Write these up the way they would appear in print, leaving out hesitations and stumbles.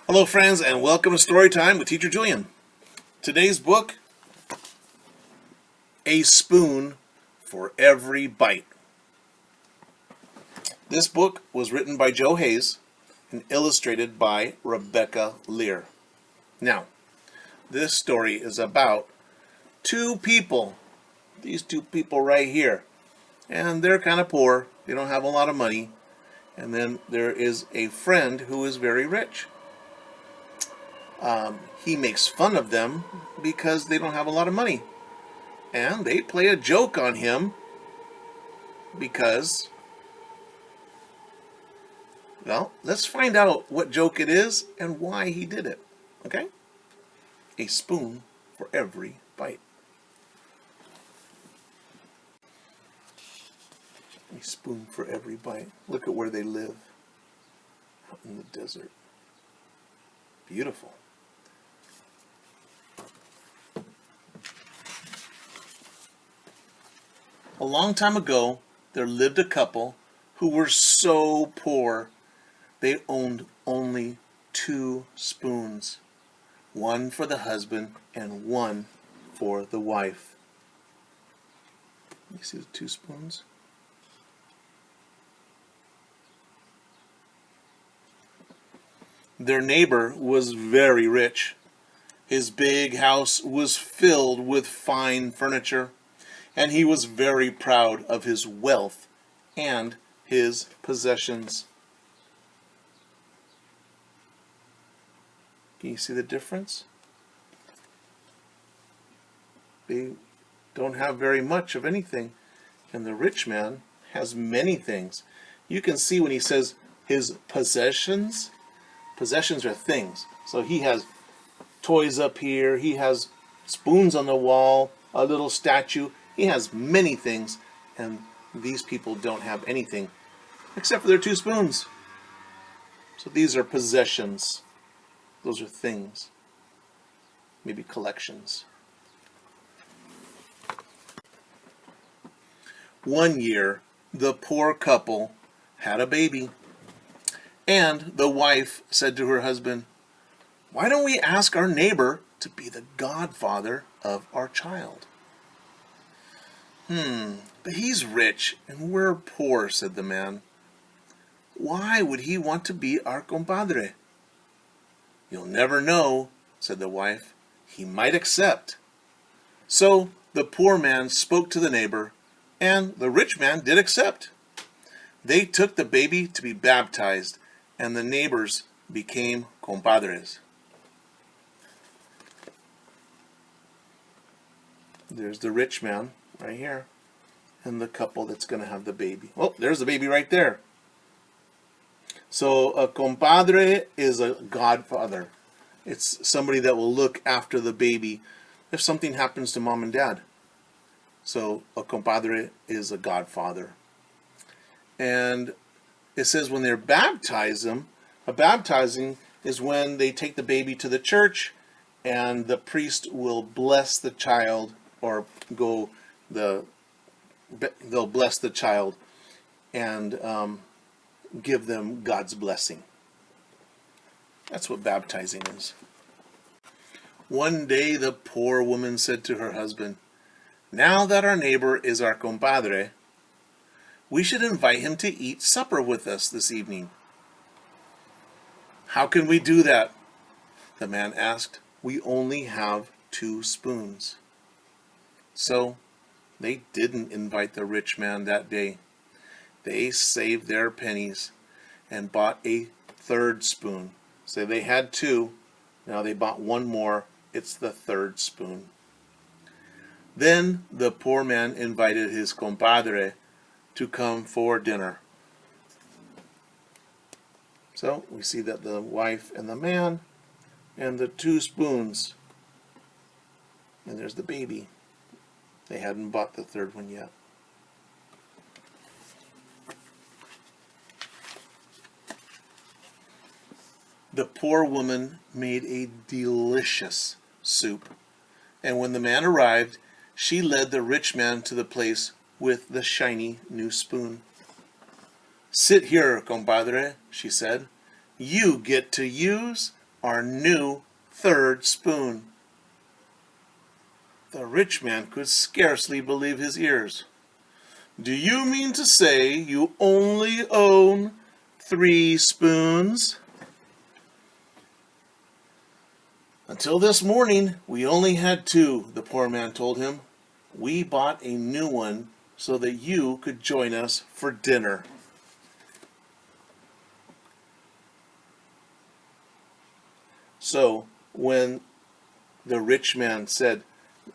Hello friends, and welcome to Story Time with Teacher Julian. Today's book, A Spoon for Every Bite. This book was written by Joe Hayes and illustrated by Rebecca Lear. Now, this story is about two people. These two people right here. And they're kind of poor. They don't have a lot of money. And then there is a friend who is very rich. He makes fun of them because they don't have a lot of money. And they play a joke on him because, well, let's find out what joke it is and why he did it. Okay? A spoon for every bite. A spoon for every bite. Look at where they live. Out in the desert. Beautiful. A long time ago, there lived a couple who were so poor they owned only 2 spoons. One for the husband and one for the wife. You see the 2 spoons? Their neighbor was very rich. His big house was filled with fine furniture, and he was very proud of his wealth and his possessions. Can you see the difference? They don't have very much of anything, and the rich man has many things. You can see when he says his possessions. Possessions are things. So he has toys up here, he has spoons on the wall, a little statue. He has many things, and these people don't have anything except for their 2 spoons. So these are possessions. Those are things. Maybe collections. One year, the poor couple had a baby. And the wife said to her husband, "Why don't we ask our neighbor to be the godfather of our child?" But he's rich and we're poor," said the man. "Why would he want to be our compadre?" "You'll never know," said the wife. "He might accept." So the poor man spoke to the neighbor, and the rich man did accept. They took the baby to be baptized, and the neighbors became compadres. There's the rich man right here, and the couple that's going to have the baby. Oh, there's the baby right there. So a compadre is a godfather. It's somebody that will look after the baby if something happens to mom and dad. So a compadre is a godfather. And it says when they're baptizing is when they take the baby to the church and the priest will bless the child, or they'll bless the child and give them God's blessing. That's what baptizing is. One day the poor woman said to her husband, "Now that our neighbor is our compadre, we should invite him to eat supper with us this evening." "How can we do that?" the man asked. "We only have 2 spoons." So they didn't invite the rich man that day. They saved their pennies and bought a 3rd spoon. So they had 2. Now they bought 1 more. It's the 3rd spoon. Then the poor man invited his compadre to come for dinner. So we see that the wife and the man and the 2 spoons. And there's the baby. They hadn't bought the 3rd one yet. The poor woman made a delicious soup, and when the man arrived, she led the rich man to the place with the shiny new spoon. "Sit here, compadre," she said. "You get to use our new third spoon. The rich man could scarcely believe his ears. Do you mean to say you only own 3 spoons? Until this morning, we only had 2, the poor man told him. We bought a new one so that you could join us for dinner. So, when the rich man said,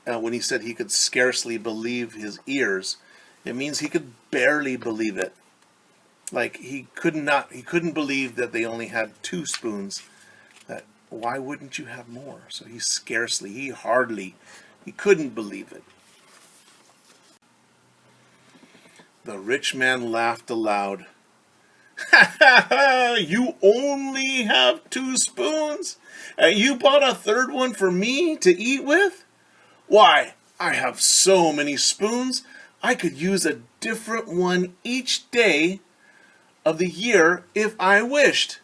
when he said he could scarcely believe his ears, it means he could barely believe it. Like he couldn't believe that they only had 2 spoons. That why wouldn't you have more? So he couldn't believe it. The rich man laughed aloud. Ha ha ha! You only have 2 spoons? And you bought a third one for me to eat with? Why, I have so many spoons, I could use a different one each day of the year if I wished.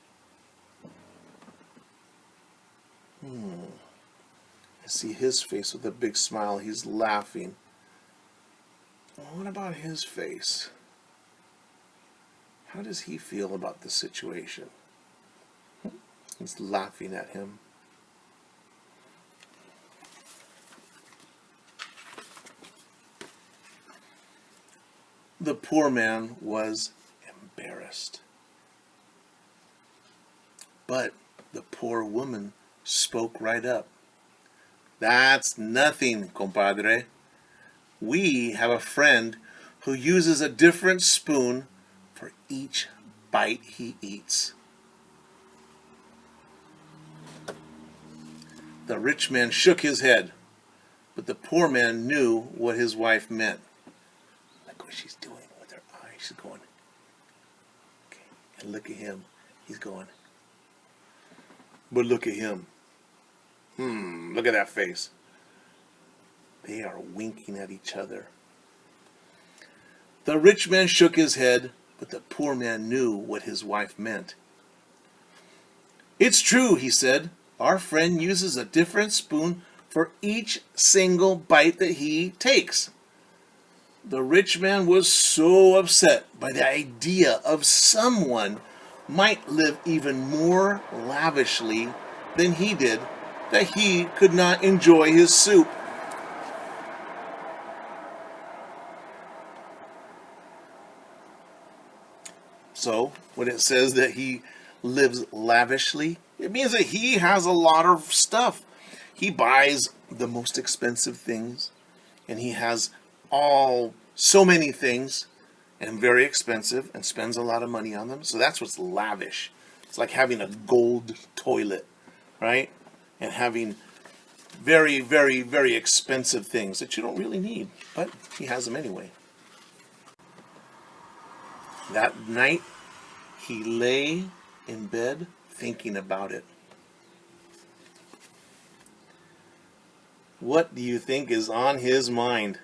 I see his face with a big smile. He's laughing. What about his face? How does he feel about the situation? He's laughing at him. The poor man was embarrassed. But the poor woman spoke right up. That's nothing, compadre. We have a friend who uses a different spoon for each bite he eats. The rich man shook his head, but the poor man knew what his wife meant. Look what she's doing with her eyes. She's going, okay, and look at him. He's going, but look at him. Look at that face. They are winking at each other. The rich man shook his head, but the poor man knew what his wife meant. It's true, he said. Our friend uses a different spoon for each single bite that he takes. The rich man was so upset by the idea of someone might live even more lavishly than he did that he could not enjoy his soup. So, when it says that he lives lavishly, it means that he has a lot of stuff. He buys the most expensive things, and he has so many things, and very expensive, and spends a lot of money on them. So that's what's lavish. It's like having a gold toilet, right? And having very, very, very expensive things that you don't really need, but he has them anyway. That night, he lay in bed thinking about it. What do you think is on his mind?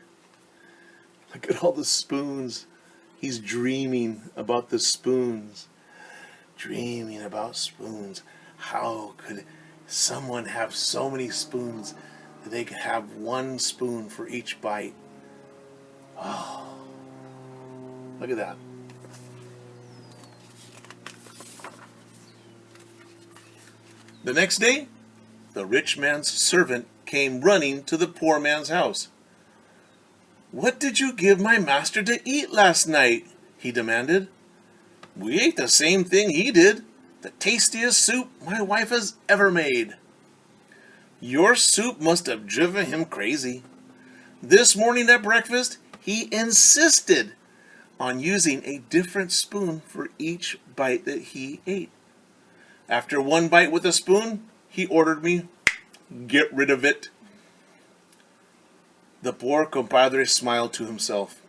Look at all the spoons. He's dreaming about the spoons. Dreaming about spoons. How could someone have so many spoons that they could have 1 spoon for each bite? Oh, look at that. The next day, the rich man's servant came running to the poor man's house. What did you give my master to eat last night? He demanded. We ate the same thing he did, the tastiest soup my wife has ever made. Your soup must have driven him crazy. This morning at breakfast, he insisted on using a different spoon for each bite that he ate. After 1 bite with a spoon, he ordered me, get rid of it. The poor compadre smiled to himself.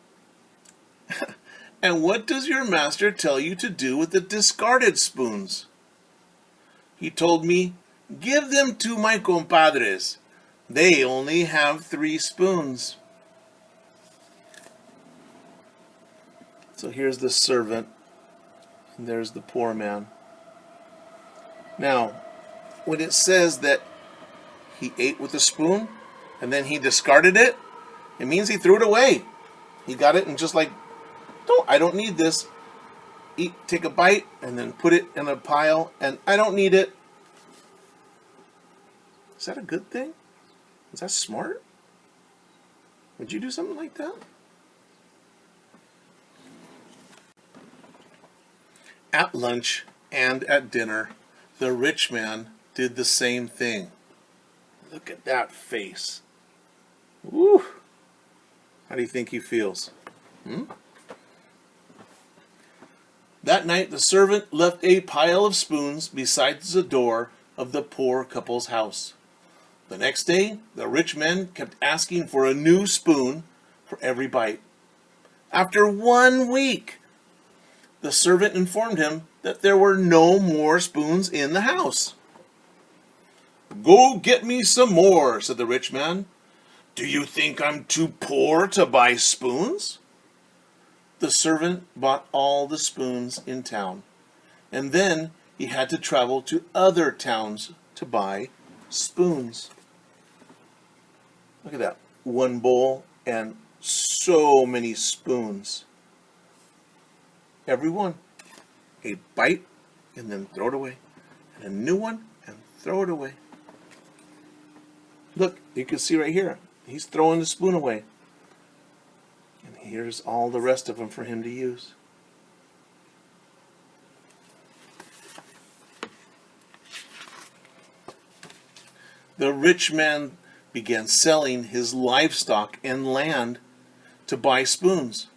And what does your master tell you to do with the discarded spoons? He told me, give them to my compadres. They only have 3 spoons. So here's the servant, and there's the poor man. Now, when it says that he ate with a spoon and then he discarded it, it means he threw it away. He got it and just like, no, I don't need this. Take a bite and then put it in a pile, and I don't need it. Is that a good thing? Is that smart? Would you do something like that? At lunch and at dinner, the rich man did the same thing. Look at that face. Woo! How do you think he feels? That night the servant left a pile of spoons beside the door of the poor couple's house. The next day, the rich man kept asking for a new spoon for every bite. After 1 week, the servant informed him that there were no more spoons in the house. "Go get me some more," said the rich man. "Do you think I'm too poor to buy spoons?" The servant bought all the spoons in town, and then he had to travel to other towns to buy spoons. Look at that. One bowl and so many spoons. Every one. A bite and then throw it away. And a new one and throw it away. Look, you can see right here. He's throwing the spoon away. And here's all the rest of them for him to use. The rich man began selling his livestock and land to buy spoons.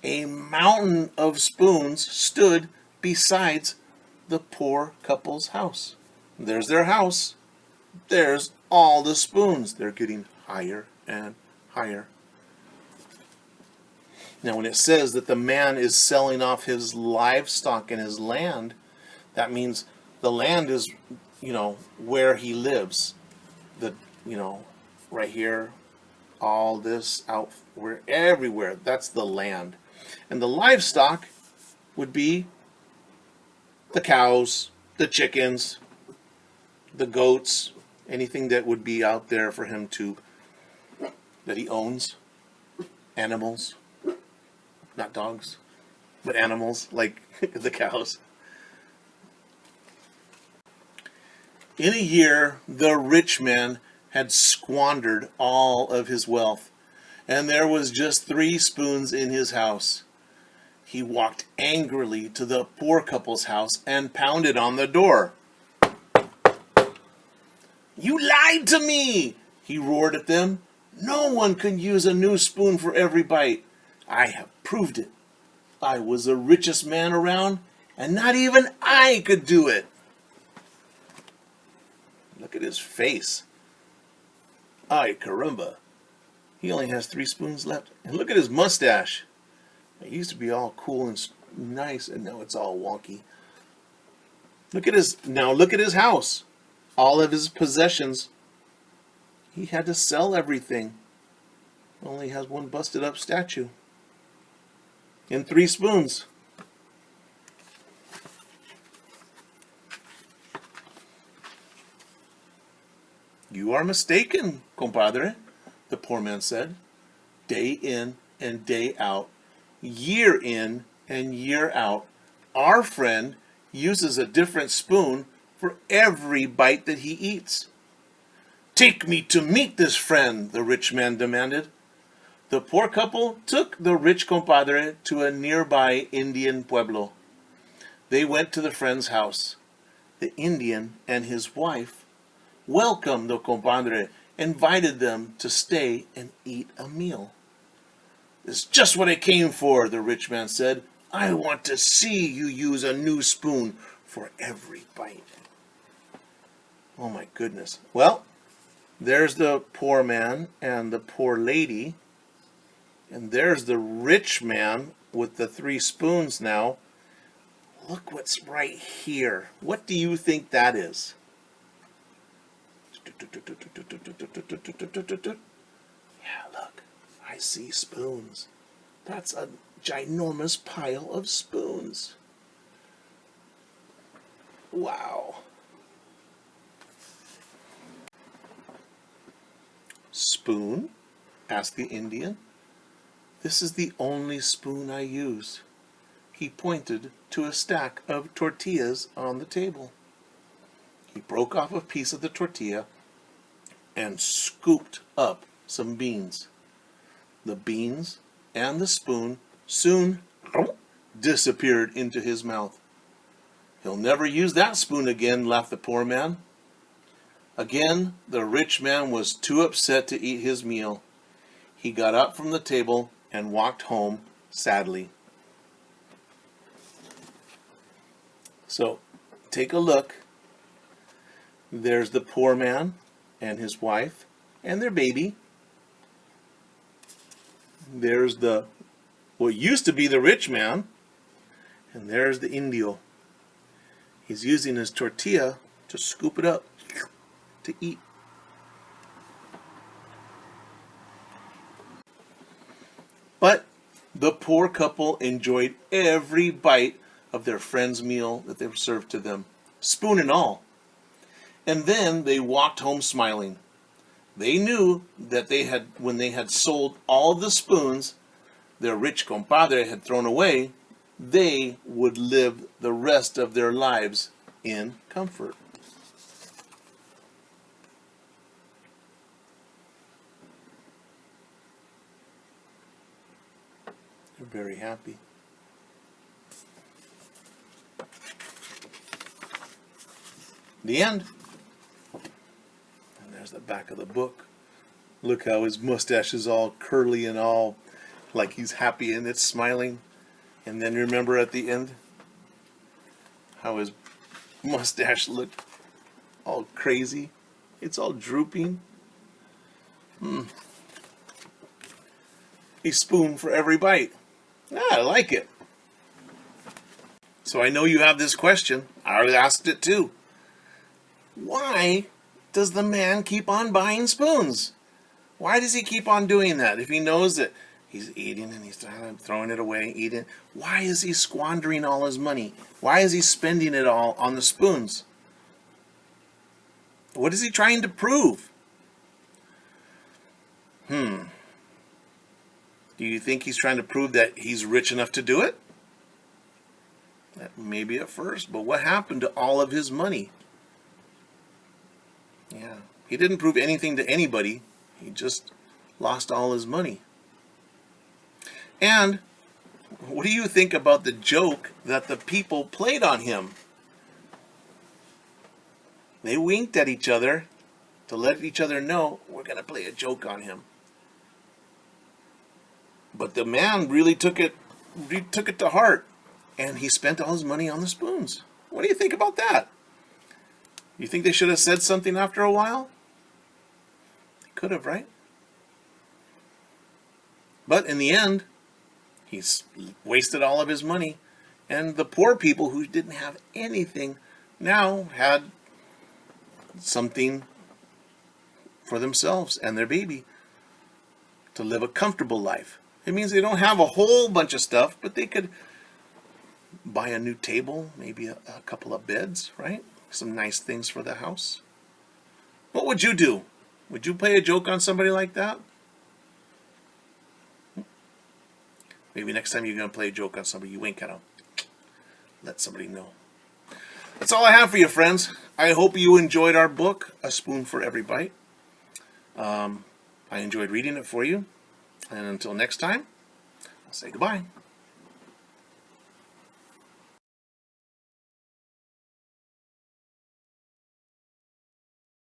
A mountain of spoons stood beside the poor couple's house. There's their house. There's all the spoons. They're getting higher and higher. Now, when it says that the man is selling off his livestock and his land, that means the land is, where he lives. Right here, all this out, everywhere. That's the land. And the livestock would be the cows, the chickens, the goats, anything that would be out there for him that he owns. Animals. Not dogs, but animals like the cows. In a year, the rich man had squandered all of his wealth, and there was just 3 spoons in his house. He walked angrily to the poor couple's house and pounded on the door. "You lied to me!" he roared at them. "No one can use a new spoon for every bite. I have proved it. I was the richest man around, and not even I could do it." Look at his face. Ay, caramba. He only has 3 spoons left. And look at his mustache. It used to be all cool and nice, and now it's all wonky. Look at his house. All of his possessions. He had to sell everything. Only has one busted up statue. And 3 spoons. "You are mistaken, compadre," the poor man said. "Day in and day out, year in and year out, our friend uses a different spoon for every bite that he eats." "Take me to meet this friend," the rich man demanded. The poor couple took the rich compadre to a nearby Indian pueblo. They went to the friend's house. The Indian and his wife welcomed the compadre, invited them to stay and eat a meal. "It's just what I came for," the rich man said. "I want to see you use a new spoon for every bite." Oh my goodness. Well, there's the poor man and the poor lady. And there's the rich man with the 3 spoons now. Look what's right here. What do you think that is? Yeah, look. I see spoons. That's a ginormous pile of spoons. Wow. Spoon? Asked the Indian. This is the only spoon I use. He pointed to a stack of tortillas on the table. He broke off a piece of the tortilla and scooped up some beans. The beans and the spoon soon disappeared into his mouth. He'll never use that spoon again, laughed the poor man. Again, the rich man was too upset to eat his meal. He got up from the table and walked home sadly. So, take a look. There's the poor man and his wife and their baby. There's what used to be the rich man, and there's the Indio. He's using his tortilla to scoop it up to eat. But the poor couple enjoyed every bite of their friend's meal that they were served to them, spoon and all. And then they walked home smiling. They knew that when they had sold all the spoons their rich compadre had thrown away, they would live the rest of their lives in comfort. They're very happy. The end. And there's the back of the book. Look how his mustache is all curly and all like he's happy and it's smiling. And then remember at the end how his mustache looked all crazy. It's all drooping. A spoon for every bite. I like it. So I know you have this question. I asked it too. Why does the man keep on buying spoons? Why does he keep on doing that if he knows that he's eating and he's throwing it away, eating? Why is he squandering all his money? Why is he spending it all on the spoons? What is he trying to prove? Do you think he's trying to prove that he's rich enough to do it? Maybe at first, but what happened to all of his money? Yeah, he didn't prove anything to anybody. He just lost all his money. And what do you think about the joke that the people played on him? They winked at each other to let each other know, we're going to play a joke on him. But the man really took it to heart, and he spent all his money on the spoons. What do you think about that? You think they should have said something after a while? They could have, right? But in the end, he's wasted all of his money, and the poor people who didn't have anything now had something for themselves and their baby to live a comfortable life. It means they don't have a whole bunch of stuff, but they could buy a new table, maybe a couple of beds, right? Some nice things for the house. What would you do? Would you play a joke on somebody like that? Maybe next time you're going to play a joke on somebody, you wink at them. Let somebody know. That's all I have for you, friends. I hope you enjoyed our book, A Spoon for Every Bite. I enjoyed reading it for you. And until next time, I'll say goodbye.